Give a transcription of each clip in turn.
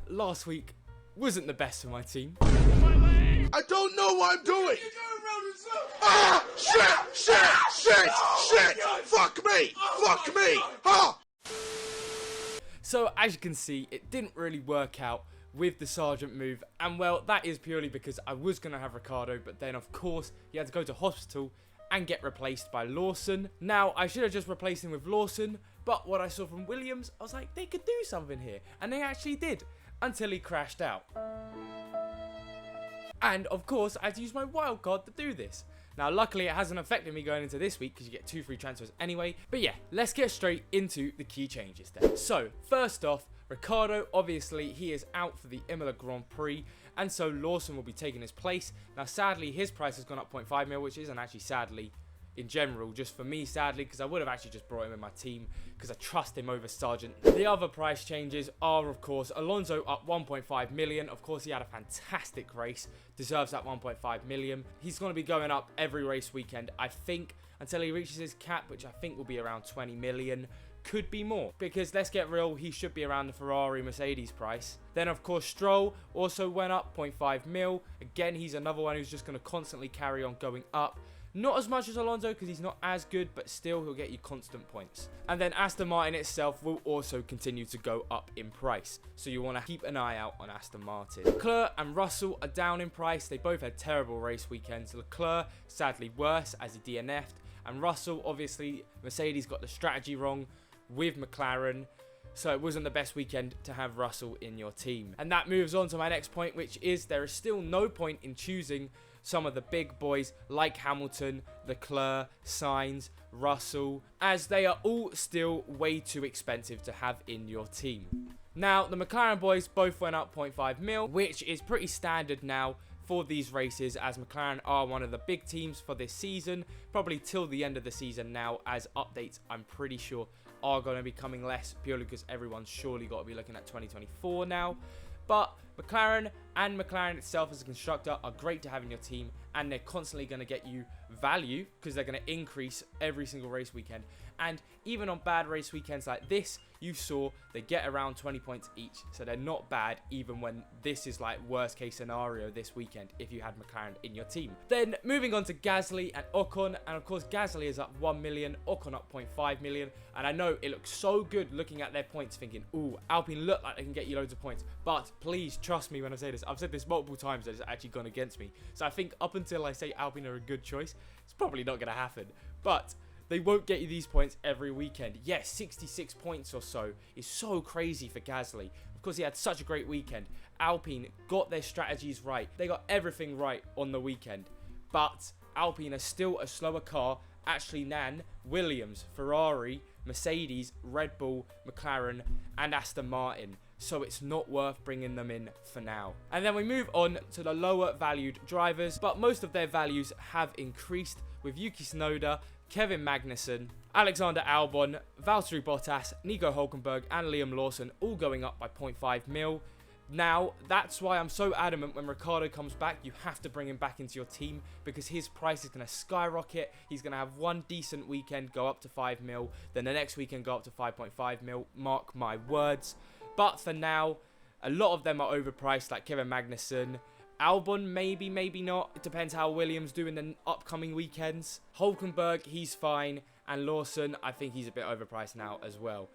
Last week wasn't the best for my team. I don't know what I'm doing! Ah! Shit! Fuck me! Ah! So, as you can see, it didn't really work out with the Sergeant move, and well, that is purely because I was going to have Ricardo, but then of course, he had to go to hospital and get replaced by Lawson. Now, I should have just replaced him with Lawson, but what I saw from Williams, I was like, they could do something here, and they actually did, until he crashed out. And of course, I had to use my wild card to do this. Now, luckily, it hasn't affected me going into this week because you get 2 free transfers anyway. But yeah, let's get straight into the key changes then. So, first off, Ricardo, obviously, he is out for the Imola Grand Prix, and so Lawson will be taking his place. Now, sadly, his price has gone up 0.5 mil, which isn't actually sadly in general, just for me, sadly, because I would have actually just brought him in my team because I trust him over Sargent. The other price changes are, of course, Alonso up 1.5 million. Of course, he had a fantastic race, deserves that 1.5 million. He's going to be going up every race weekend, I think, until he reaches his cap, which I think will be around 20 million. Could be more, because let's get real, he should be around the Ferrari Mercedes price. Then of course Stroll also went up 0.5 mil. Again, he's another one who's just going to constantly carry on going up. Not as much as Alonso because he's not as good, but still he'll get you constant points. And then Aston Martin itself will also continue to go up in price, so you want to keep an eye out on Aston Martin. Leclerc and Russell are down in price. They both had terrible race weekends. Leclerc sadly worse as he DNF'd, and Russell, obviously Mercedes got the strategy wrong with McLaren, so it wasn't the best weekend to have Russell in your team. And that moves on to my next point, which is there is still no point in choosing some of the big boys like Hamilton, Leclerc, Sainz, Russell, as they are all still way too expensive to have in your team. Now, the McLaren boys both went up 0.5 mil, which is pretty standard now for these races, as McLaren are one of the big teams for this season, probably till the end of the season now, as updates I'm pretty sure are going to be coming less, purely because everyone's surely got to be looking at 2024 now. But McLaren and McLaren itself as a constructor are great to have in your team, and they're constantly going to get you value because they're going to increase every single race weekend. And even on bad race weekends like this, you saw they get around 20 points each, so they're not bad even when this is like worst case scenario this weekend if you had McLaren in your team. Then moving on to Gasly and Ocon, and of course Gasly is up 1 million, Ocon up 0.5 million, and I know it looks so good looking at their points thinking, ooh, Alpine look like they can get you loads of points, but please trust me when I say this. I've said this multiple times that it's actually gone against me, so I think up until I say Alpine are a good choice, it's probably not going to happen, but they won't get you these points every weekend. Yes, 66 points or so is so crazy for Gasly. Of course, he had such a great weekend. Alpine got their strategies right. They got everything right on the weekend. But Alpine are still a slower car, actually than Williams, Ferrari, Mercedes, Red Bull, McLaren, and Aston Martin. So it's not worth bringing them in for now. And then we move on to the lower valued drivers, but most of their values have increased, with Yuki Tsunoda, Kevin Magnussen, Alexander Albon, Valtteri Bottas, Nico Hülkenberg, and Liam Lawson all going up by 0.5 mil. Now, that's why I'm so adamant when Ricciardo comes back, you have to bring him back into your team because his price is going to skyrocket. He's going to have one decent weekend go up to 5 mil, then the next weekend go up to 5.5 mil, mark my words. But for now, a lot of them are overpriced, like Kevin Magnussen. Albon, maybe, maybe not. It depends how Williams do in the upcoming weekends. Hülkenberg, he's fine. And Lawson, I think he's a bit overpriced now as well.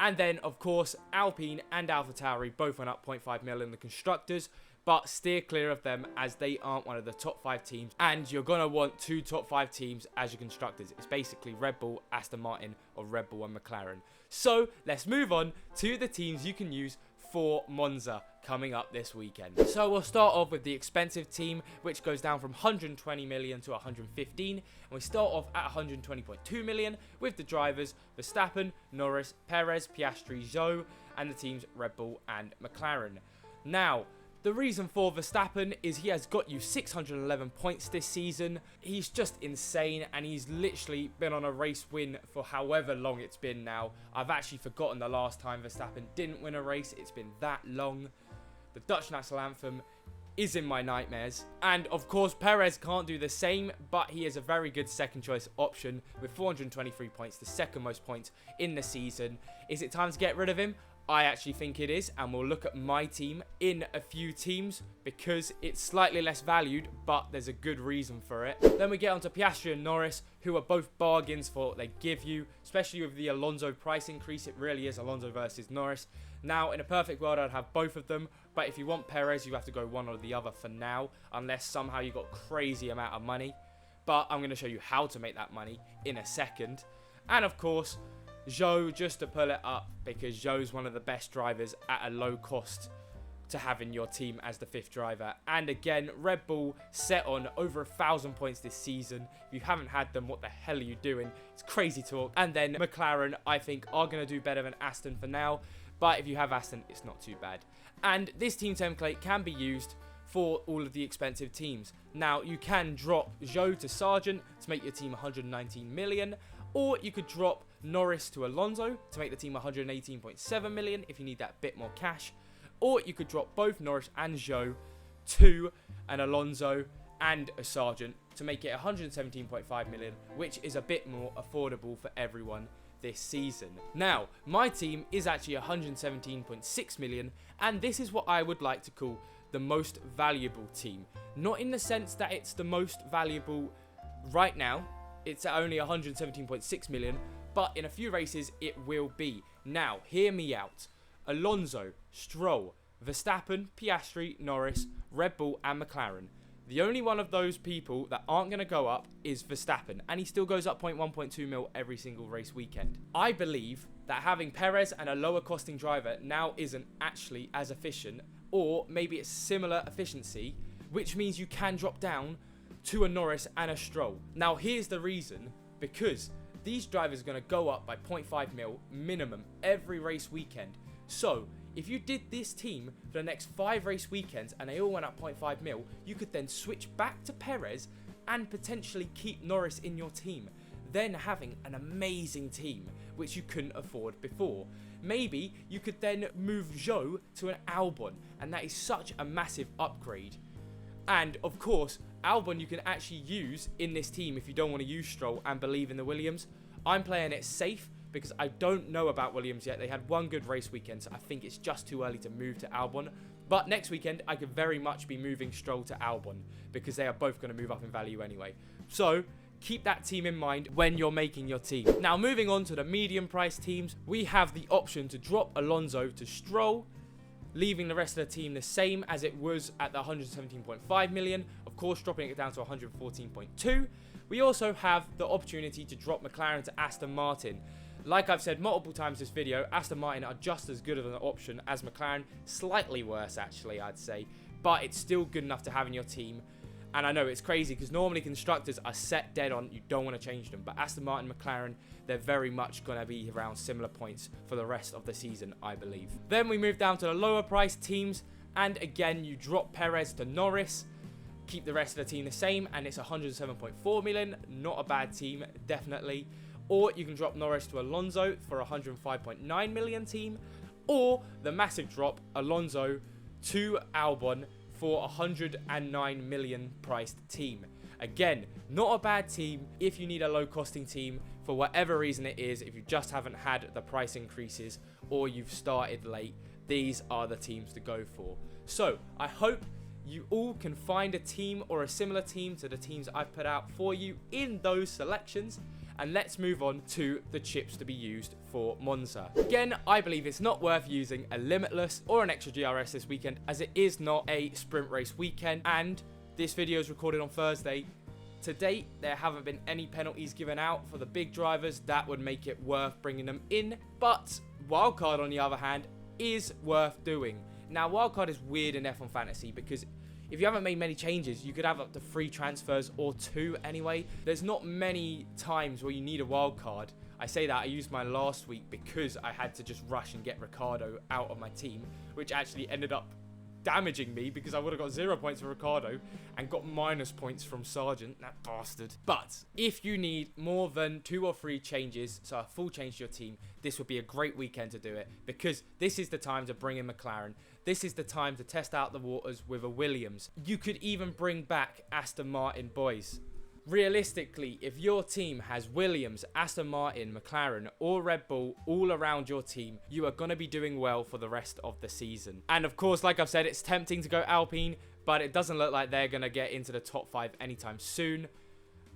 And then, of course, Alpine and AlphaTauri both went up 0.5 mil in the constructors. But steer clear of them as they aren't one of the top 5 teams. And you're going to want 2 top 5 teams as your constructors. It's basically Red Bull, Aston Martin, or Red Bull and McLaren. So, let's move on to the teams you can use for Monza coming up this weekend. So we'll start off with the expensive team, which goes down from 120 million to 115, and we start off at 120.2 million with the drivers Verstappen, Norris, Perez, Piastri, Zhou, and the teams Red Bull and McLaren. Now, the reason for Verstappen is he has got you 611 points this season. He's just insane, and he's literally been on a race win for however long it's been now. I've actually forgotten the last time Verstappen didn't win a race. It's been that long. The Dutch national anthem is in my nightmares. And of course, Perez can't do the same, but he is a very good second choice option with 423 points, the second most points in the season. Is it time to get rid of him? I actually think it is, and we'll look at my team in a few teams because it's slightly less valued, but there's a good reason for it. Then we get onto Piastri and Norris, who are both bargains for what they give you, especially with the Alonso price increase. It really is Alonso versus Norris. Now, in a perfect world, I'd have both of them, but if you want Perez, you have to go one or the other for now, unless somehow you got crazy amount of money. But I'm going to show you how to make that money in a second. And of course, Zhou, just to pull it up, because Zhou's one of the best drivers at a low cost to have in your team as the 5th driver. And again, Red Bull set on over 1,000 points this season. If you haven't had them, what the hell are you doing? It's crazy talk. And then McLaren, I think, are going to do better than Aston for now. But if you have Aston, it's not too bad. And this team template can be used for all of the expensive teams. Now, you can drop Zhou to Sargent to make your team 119 million. Or you could drop Norris to Alonso to make the team 118.7 million if you need that bit more cash. Or you could drop both Norris and Zhou to an Alonso and a Sargent to make it 117.5 million, which is a bit more affordable for everyone this season. Now, my team is actually 117.6 million, and this is what I would like to call the most valuable team. Not in the sense that it's the most valuable right now. It's at only 117.6 million, but in a few races it will be. Now, hear me out. Alonso, Stroll, Verstappen, Piastri, Norris, Red Bull and McLaren. The only one of those people that aren't going to go up is Verstappen, and he still goes up 0.1, 0.2 mil every single race weekend. I believe that having Perez and a lower costing driver now isn't actually as efficient, or maybe it's similar efficiency, which means you can drop down to a Norris and a Stroll. Now, here's the reason, because these drivers are going to go up by 0.5 mil minimum every race weekend. So, if you did this team for the next 5 race weekends and they all went up 0.5 mil, you could then switch back to Perez and potentially keep Norris in your team, then having an amazing team, which you couldn't afford before. Maybe you could then move Zhou to an Albon, and that is such a massive upgrade. And of course, Albon you can actually use in this team if you don't want to use Stroll and believe in the Williams. I'm playing it safe because I don't know about Williams yet. They had one good race weekend, so I think it's just too early to move to Albon. But next weekend, I could very much be moving Stroll to Albon because they are both going to move up in value anyway. So keep that team in mind when you're making your team. Now, moving on to the medium price teams, we have the option to drop Alonso to Stroll, leaving the rest of the team the same as it was at the 117.5 million, of course dropping it down to 114.2. We also have the opportunity to drop McLaren to Aston Martin. Like I've said multiple times this video, Aston Martin are just as good of an option as McLaren, slightly worse actually I'd say, but it's still good enough to have in your team. And I know it's crazy because normally constructors are set dead on, you don't want to change them, but Aston Martin, McLaren, they're very much going to be around similar points for the rest of the season, I believe. Then we move down to the lower price teams, and again you drop Perez to Norris, keep the rest of the team the same, and it's 107.4 million, not a bad team, definitely. Or you can drop Norris to Alonso for 105.9 million team, or the massive drop, Alonso to Albon for 109 million priced team. Again, not a bad team if you need a low costing team for whatever reason it is. If you just haven't had the price increases or you've started late, these are the teams to go for. So I hope you all can find a team or a similar team to the teams I've put out for you in those selections. And let's move on to the chips to be used for Monza. Again, I believe it's not worth using a Limitless or an extra GRS this weekend, as it is not a sprint race weekend, and this video is recorded on Thursday. To date, there haven't been any penalties given out for the big drivers that would make it worth bringing them in, but Wildcard, on the other hand, is worth doing. Now, Wildcard is weird in F1 Fantasy because if you haven't made many changes, you could have up to 3 transfers or 2 anyway. There's not many times where you need a wild card. I say that I used mine last week because I had to just rush and get Ricciardo out of my team, which actually ended up damaging me because I would have got 0 points for Ricciardo and got minus points from Sargent, that bastard. But if you need more than 2 or 3 changes, so a full change to your team, this would be a great weekend to do it because this is the time to bring in McLaren. This is the time to test out the waters with a Williams. You could even bring back Aston Martin, boys. realistically, if your team has Williams, Aston Martin, McLaren, or Red Bull all around your team, you are going to be doing well for the rest of the season. And of course, like I've said, it's tempting to go Alpine, but it doesn't look like they're going to get into the top 5 anytime soon,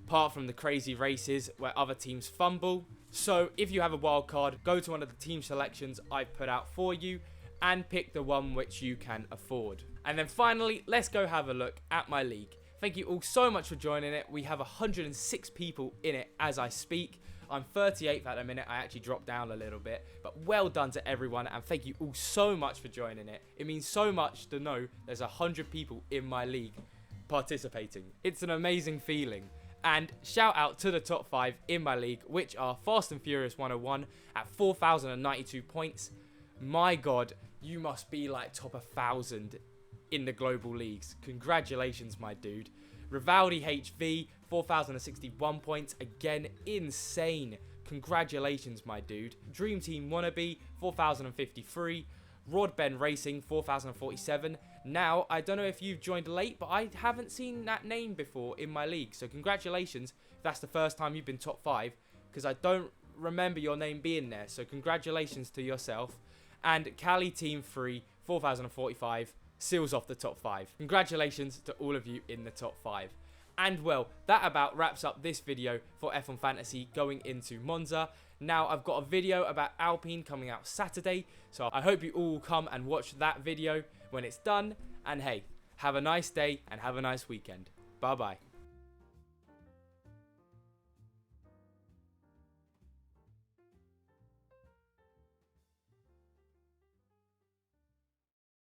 apart from the crazy races where other teams fumble. So if you have a wild card, go to one of the team selections I've put out for you and pick the one which you can afford. And then finally, let's go have a look at my league. Thank you all so much for joining it. We have 106 people in it as I speak. I'm 38th at the minute. I actually dropped down a little bit, but well done to everyone, and thank you all so much for joining it. It means so much to know there's 100 people in my league participating. It's an amazing feeling. And shout out to the top 5 in my league, which are Fast and Furious 101 at 4,092 points. My God, you must be like top 1,000 in the global leagues. Congratulations, my dude. Rivaldi HV, 4,061 points. Again, insane. Congratulations, my dude. Dream Team Wannabe, 4,053. Rod Ben Racing, 4,047. Now, I don't know if you've joined late, but I haven't seen that name before in my league. So congratulations if that's the first time you've been top 5, because I don't remember your name being there. So congratulations to yourself. And Cali Team 3, 4,045. Seals off the top 5. Congratulations to all of you in the top 5. And well, that about wraps up this video for F1 Fantasy going into Monza. Now, I've got a video about Alpine coming out Saturday, so I hope you all come and watch that video when it's done. And hey, have a nice day and have a nice weekend. Bye bye.